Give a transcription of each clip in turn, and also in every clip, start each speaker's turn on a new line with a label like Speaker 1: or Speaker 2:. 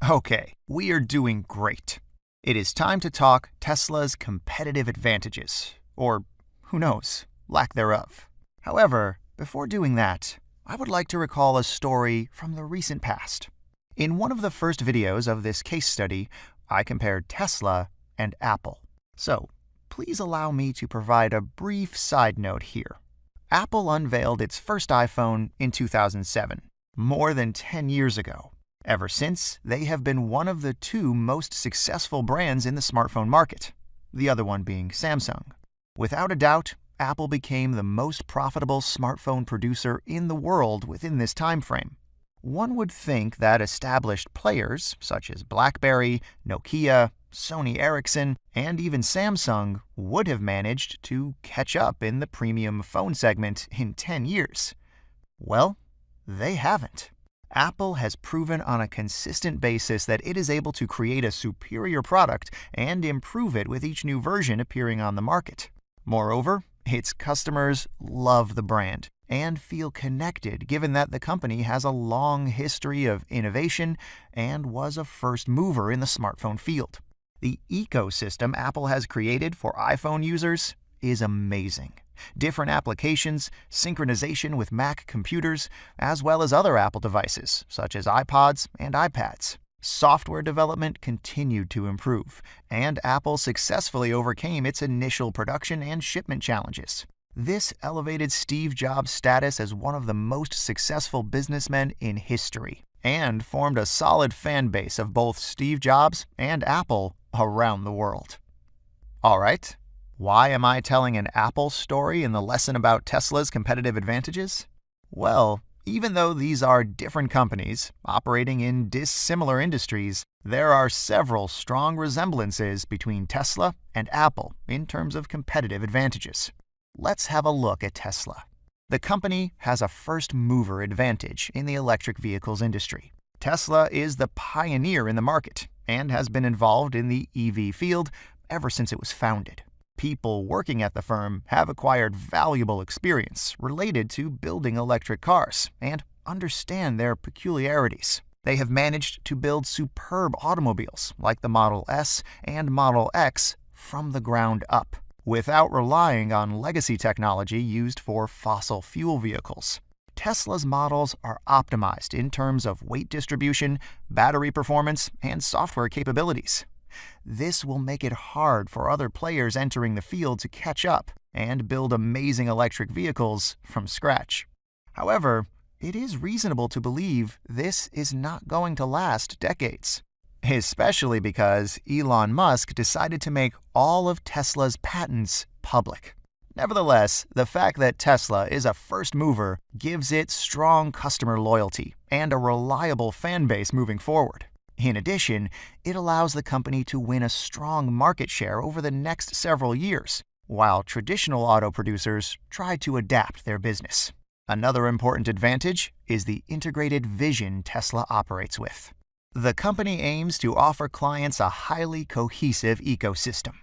Speaker 1: Okay, we are doing great. It is time to talk Tesla's competitive advantages, or who knows, lack thereof. However, before doing that, I would like to recall a story from the recent past. In one of the first videos of this case study, I compared Tesla and Apple. So, please allow me to provide a brief side note here. Apple unveiled its first iPhone in 2007, more than 10 years ago. Ever since, they have been one of the two most successful brands in the smartphone market, the other one being Samsung. Without a doubt, Apple became the most profitable smartphone producer in the world within this time frame. One would think that established players, such as BlackBerry, Nokia, Sony Ericsson, and even Samsung, would have managed to catch up in the premium phone segment in 10 years. Well, they haven't. Apple has proven on a consistent basis that it is able to create a superior product and improve it with each new version appearing on the market. Moreover, its customers love the brand and feel connected given that the company has a long history of innovation and was a first mover in the smartphone field. The ecosystem Apple has created for iPhone users is amazing. Different applications, synchronization with Mac computers, as well as other Apple devices, such as iPods and iPads. Software development continued to improve, and Apple successfully overcame its initial production and shipment challenges. This elevated Steve Jobs' status as one of the most successful businessmen in history, and formed a solid fan base of both Steve Jobs and Apple around the world. Alright, why am I telling an Apple story in the lesson about Tesla's competitive advantages? Well, even though these are different companies operating in dissimilar industries, there are several strong resemblances between Tesla and Apple in terms of competitive advantages. Let's have a look at Tesla. The company has a first-mover advantage in the electric vehicles industry. Tesla is the pioneer in the market and has been involved in the EV field ever since it was founded. People working at the firm have acquired valuable experience related to building electric cars and understand their peculiarities. They have managed to build superb automobiles like the Model S and Model X from the ground up, without relying on legacy technology used for fossil fuel vehicles. Tesla's models are optimized in terms of weight distribution, battery performance, and software capabilities. This will make it hard for other players entering the field to catch up and build amazing electric vehicles from scratch. However, it is reasonable to believe this is not going to last decades, especially because Elon Musk decided to make all of Tesla's patents public. Nevertheless, the fact that Tesla is a first mover gives it strong customer loyalty and a reliable fan base moving forward. In addition, it allows the company to win a strong market share over the next several years, while traditional auto producers try to adapt their business. Another important advantage is the integrated vision Tesla operates with. The company aims to offer clients a highly cohesive ecosystem,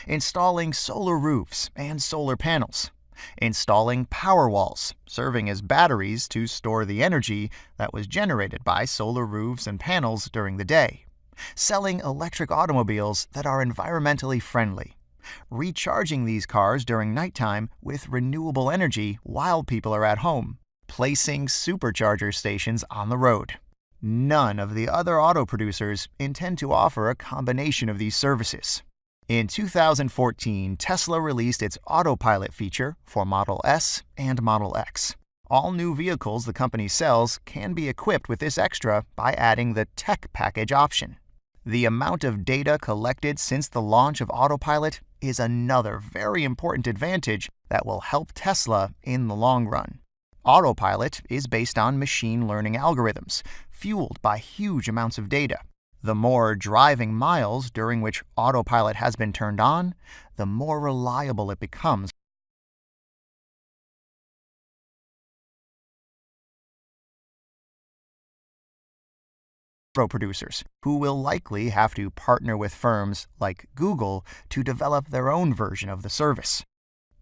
Speaker 1: installing solar roofs and solar panels, installing power walls, serving as batteries to store the energy that was generated by solar roofs and panels during the day, selling electric automobiles that are environmentally friendly, recharging these cars during nighttime with renewable energy while people are at home, placing supercharger stations on the road. None of the other auto producers intend to offer a combination of these services. In 2014, Tesla released its autopilot feature for Model S and Model X. All new vehicles the company sells can be equipped with this extra by adding the Tech Package option. The amount of data collected since the launch of autopilot is another very important advantage that will help Tesla in the long run. Autopilot is based on machine learning algorithms, fueled by huge amounts of data. The more driving miles during which autopilot has been turned on, the more reliable it becomes. Producers, who will likely have to partner with firms like Google to develop their own version of the service.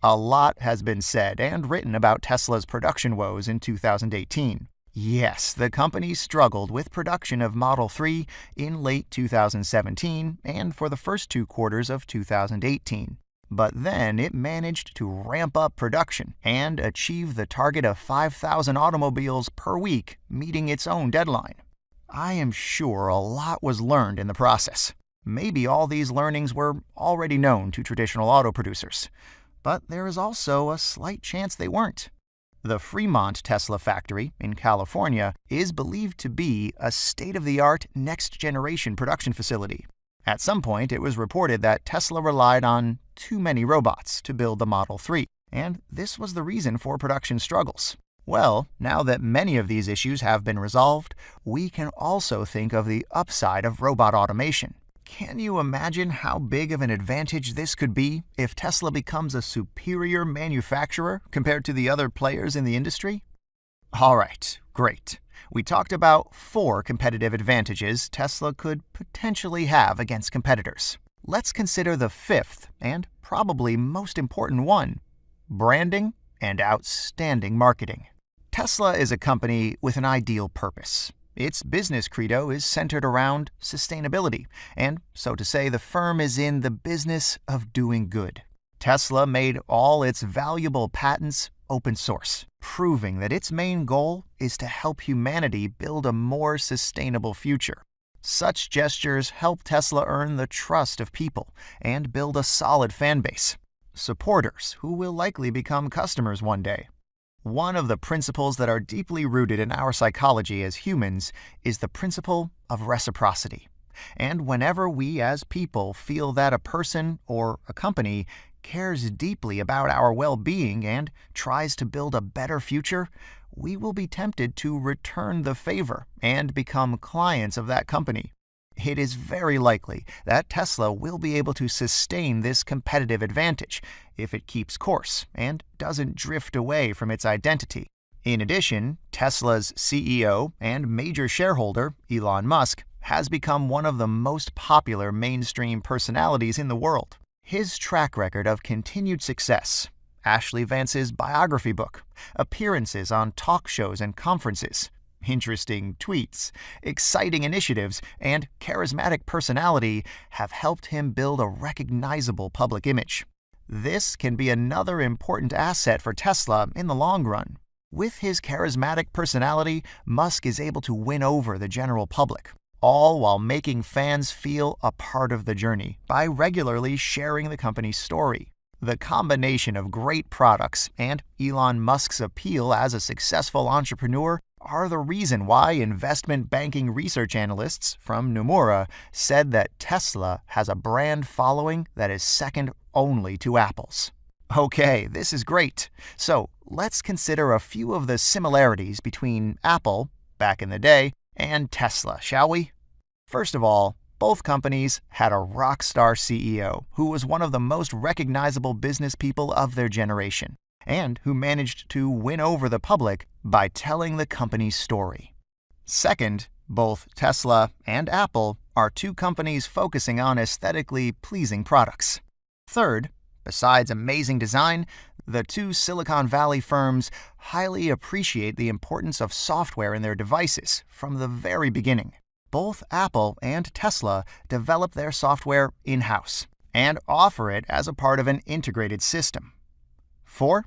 Speaker 1: A lot has been said and written about Tesla's production woes in 2018. Yes, the company struggled with production of Model 3 in late 2017 and for the first 2 quarters of 2018. But then it managed to ramp up production and achieve the target of 5,000 automobiles per week, meeting its own deadline. I am sure a lot was learned in the process. Maybe all these learnings were already known to traditional auto producers, but there is also a slight chance they weren't. The Fremont Tesla factory in California is believed to be a state-of-the-art next-generation production facility. At some point, it was reported that Tesla relied on too many robots to build the Model 3, and this was the reason for production struggles. Well, now that many of these issues have been resolved, we can also think of the upside of robot automation. Can you imagine how big of an advantage this could be if Tesla becomes a superior manufacturer compared to the other players in the industry? All right, great. We talked about 4 competitive advantages Tesla could potentially have against competitors. Let's consider the 5th and probably most important one: branding and outstanding marketing. Tesla is a company with an ideal purpose. Its business credo is centered around sustainability, and so to say, the firm is in the business of doing good. Tesla made all its valuable patents open source, proving that its main goal is to help humanity build a more sustainable future. Such gestures help Tesla earn the trust of people and build a solid fan base, supporters who will likely become customers one day. One of the principles that are deeply rooted in our psychology as humans is the principle of reciprocity. And whenever we as people feel that a person or a company cares deeply about our well-being and tries to build a better future, we will be tempted to return the favor and become clients of that company. It is very likely that Tesla will be able to sustain this competitive advantage if it keeps course and doesn't drift away from its identity. In addition, Tesla's CEO and major shareholder, Elon Musk, has become one of the most popular mainstream personalities in the world. His track record of continued success, Ashley Vance's biography book, appearances on talk shows and conferences, interesting tweets, exciting initiatives, and charismatic personality have helped him build a recognizable public image. This can be another important asset for Tesla in the long run. With his charismatic personality, Musk is able to win over the general public, all while making fans feel a part of the journey by regularly sharing the company's story. The combination of great products and Elon Musk's appeal as a successful entrepreneur are the reason why investment banking research analysts from Nomura said that Tesla has a brand following that is second only to Apple's. Okay, this is great. So let's consider a few of the similarities between Apple, back in the day, and Tesla, shall we? First of all, both companies had a rock star CEO who was one of the most recognizable business people of their generation, and who managed to win over the public by telling the company's story. Second, both Tesla and Apple are 2 companies focusing on aesthetically pleasing products. Third, besides amazing design, the 2 Silicon Valley firms highly appreciate the importance of software in their devices from the very beginning. Both Apple and Tesla develop their software in-house and offer it as a part of an integrated system. 4.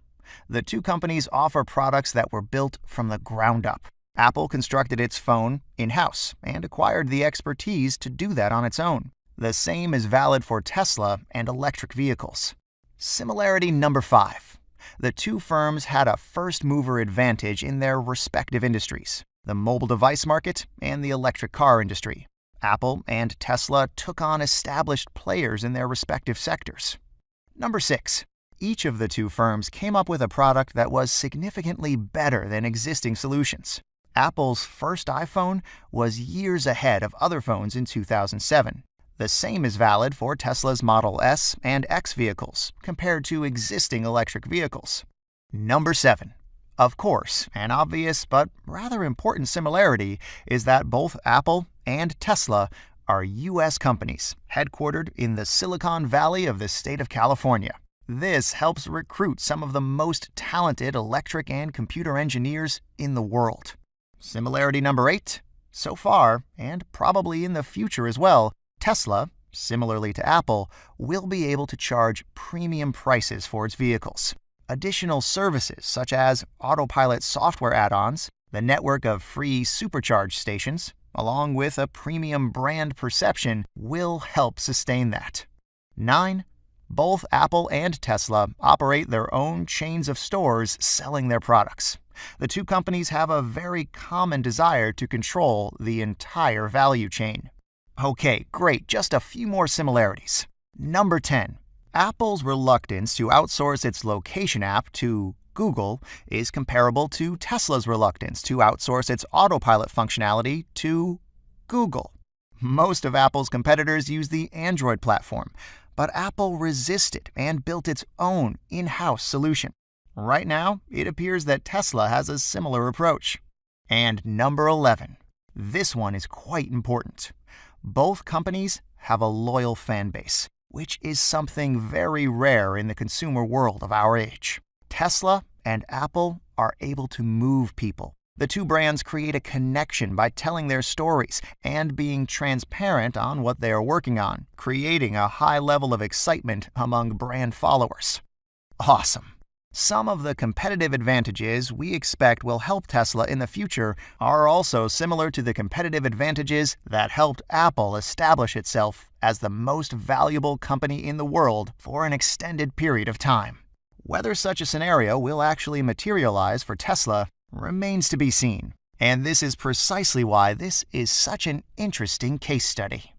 Speaker 1: The 2 companies offer products that were built from the ground up. Apple constructed its phone in-house and acquired the expertise to do that on its own. The same is valid for Tesla and electric vehicles. Similarity number 5. The 2 firms had a first-mover advantage in their respective industries, the mobile device market and the electric car industry. Apple and Tesla took on established players in their respective sectors. Number 6. Each of the 2 firms came up with a product that was significantly better than existing solutions. Apple's first iPhone was years ahead of other phones in 2007. The same is valid for Tesla's Model S and X vehicles compared to existing electric vehicles. Number 7. Of course, an obvious but rather important similarity is that both Apple and Tesla are U.S. companies headquartered in the Silicon Valley of the state of California. This helps recruit some of the most talented electric and computer engineers in the world. Similarity number 8. So far, and probably in the future as well, Tesla, similarly to Apple, will be able to charge premium prices for its vehicles. Additional services such as autopilot software add-ons, the network of free supercharge stations, along with a premium brand perception, will help sustain that. 9. Both Apple and Tesla operate their own chains of stores selling their products. The two companies have a very common desire to control the entire value chain. Okay, great, just a few more similarities. Number 10. Apple's reluctance to outsource its location app to Google is comparable to Tesla's reluctance to outsource its autopilot functionality to Google. Most of Apple's competitors use the Android platform, but Apple resisted and built its own in-house solution. Right now, it appears that Tesla has a similar approach. And number 11. This one is quite important. Both companies have a loyal fan base, which is something very rare in the consumer world of our age. Tesla and Apple are able to move people. The two brands create a connection by telling their stories and being transparent on what they are working on, creating a high level of excitement among brand followers. Awesome. Some of the competitive advantages we expect will help Tesla in the future are also similar to the competitive advantages that helped Apple establish itself as the most valuable company in the world for an extended period of time. Whether such a scenario will actually materialize for Tesla remains to be seen, and this is precisely why this is such an interesting case study.